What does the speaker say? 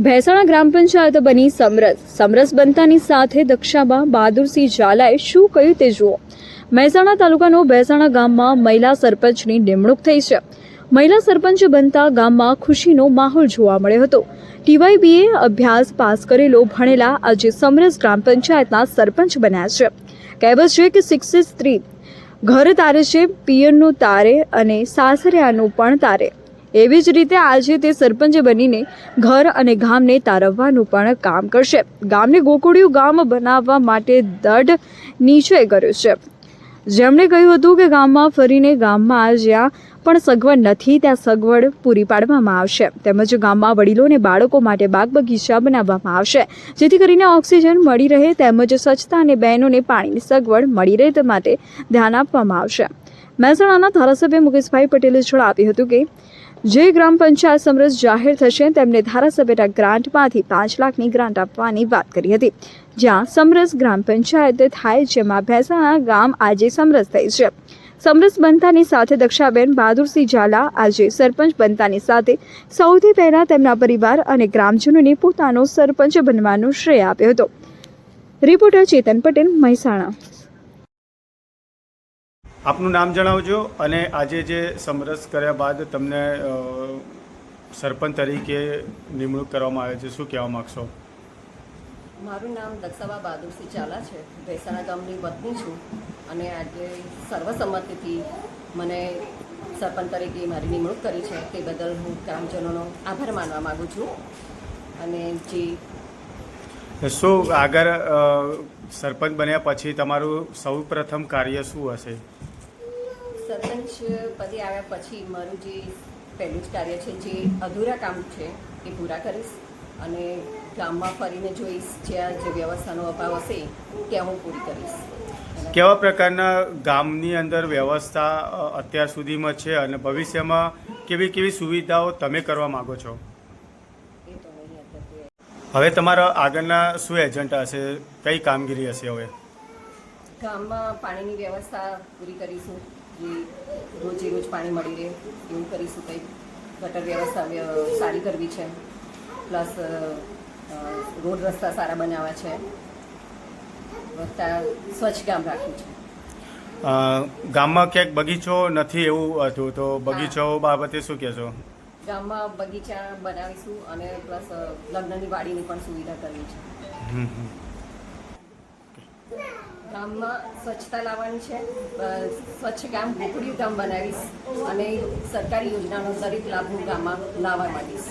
ભેસાણા ગ્રામ પંચાયત બની સમરસ બનતાની સાથે દક્ષાબા બહાદુરસિંહ ઝાલાએ શું કહ્યું તે જુઓ। મહેસાણા તાલુકાનો ભેસાણા ગામમાં મહિલા સરપંચની નિમણૂક થઈ છે। મહિલા સરપંચ બનતા ગામમાં ખુશીનો માહોલ જોવા મળ્યો હતો। TYBએ અભ્યાસ પાસ કરેલો ભણેલા આજે સમરસ ગ્રામ પંચાયતના સરપંચ બન્યા છે। કહેવત છે કે શિક્ષિત સ્ત્રી ઘર તારે છે, પિયરનું તારે અને સાસરિયાનું પણ તારે। એવી જ રીતે આજે તે સરપંચ બનીને ઘર અને ગામને તારવવાનું પણ કામ કરશે। ગામને ગોકુળિયું ગામ બનાવવા માટે દૃઢ નિશ્ચય કર્યો છે। જેમણે કહ્યું હતું કે ગામમાં ફરીને ગામમાં જ્યાં પણ સગવડ નથી ત્યાં સગવડ પૂરી પાડવામાં આવશે, તેમજ ગામમાં વડીલો અને બાળકો માટે બાગ બગીચા બનાવવામાં આવશે, જેથી કરીને ઓક્સિજન મળી રહે તેમજ સ્વચ્છતા અને બહેનોને પાણીની સગવડ મળી રહે તે માટે ધ્યાન આપવામાં આવશે। મહેસાણાના ધારાસભ્ય મુકેશભાઈ પટેલે જણાવ્યું હતું કે જે ગ્રામ પંચાયત સમરસ જાહેર થશે તેમને ધારાસભ્યના ગ્રાન્ટમાંથી 5 લાખની ગ્રાન્ટ આપવાની વાત કરી હતી। જ્યાં સમરસ ગ્રામ પંચાયત થાય જેમાં ભેસાણા ગામ આજે સમરસ થઈ છે। સમરસ બનતાની સાથે દક્ષાબેન બહાદુરસિંહ ઝાલા આજે સરપંચ બનતાની સાથે સૌથી પહેલા તેમના પરિવાર અને ગ્રામજનોને પોતાનો સરપંચ બનવાનો શ્રેય આપ્યો હતો। રિપોર્ટર ચેતન પટેલ, મહેસાણા। આપનું નામ જણાવજો અને આજે જે સમરસ કર્યા બાદ તમને સરપંચ તરીકે નિમણૂક કરવામાં આવે છે, શું કહેવા માગશો? મારું નામ દક્ષાબા બહાદુરસિંહ ઝાલા છે। ભેસાણા ગામની વતની છું અને આજે સર્વસંમતિથી મને સરપંચ તરીકે મારી નિમણૂક કરી છે તે બદલ હું ગ્રામજનોનો આભાર માનવા માગું છું। અને જે શું આગળ સરપંચ બન્યા પછી તમારું સૌ પ્રથમ કાર્ય શું હશે? સરપંચ પદે આવ્યા પછી મારું જે પહેલું જ કાર્ય છે, જે અધૂરા કામ છે એ પૂરા કરીશ અને ગામમાં ફરીને જોઈશ જ્યાં જે વ્યવસ્થાનો અભાવ હશે ત્યાં હું પૂરી કરીશ। કેવા પ્રકારના ગામની અંદર વ્યવસ્થા અત્યાર સુધીમાં છે અને ભવિષ્યમાં કેવી કેવી સુવિધાઓ તમે કરવા માગો છો? એ તો નહીં અત્યારે। હવે તમારા આગળના શું એજન્ડા હશે, કઈ કામગીરી હશે? હવે ગામમાં પાણીની વ્યવસ્થા પૂરી કરીશું, જે રોજે રોજ પાણી મળી રહે એવું કરીશું। કંઈક ગટર વ્યવસ્થા સારી કરવી છે, પ્લસ રોડ રસ્તા સારા બનાવવા છે, સ્વચ્છ ગામ રાખ્યું છે। ગામમાં ક્યાંક બગીચો નથી એવું હતું, તો બગીચો બાબતે શું કહેશો? ગામમાં બગીચા બનાવીશું અને પ્લસ લગ્નની વાડીની પણ સુવિધા કરવી છે। ગામમાં સ્વચ્છતા લાવવાની છે, સ્વચ્છ ગામ ગોકુળિયું ગામ બનાવીશ અને સરકારી યોજનાનો દરેક લાભ હું ગામમાં લાવવા માંગીશ।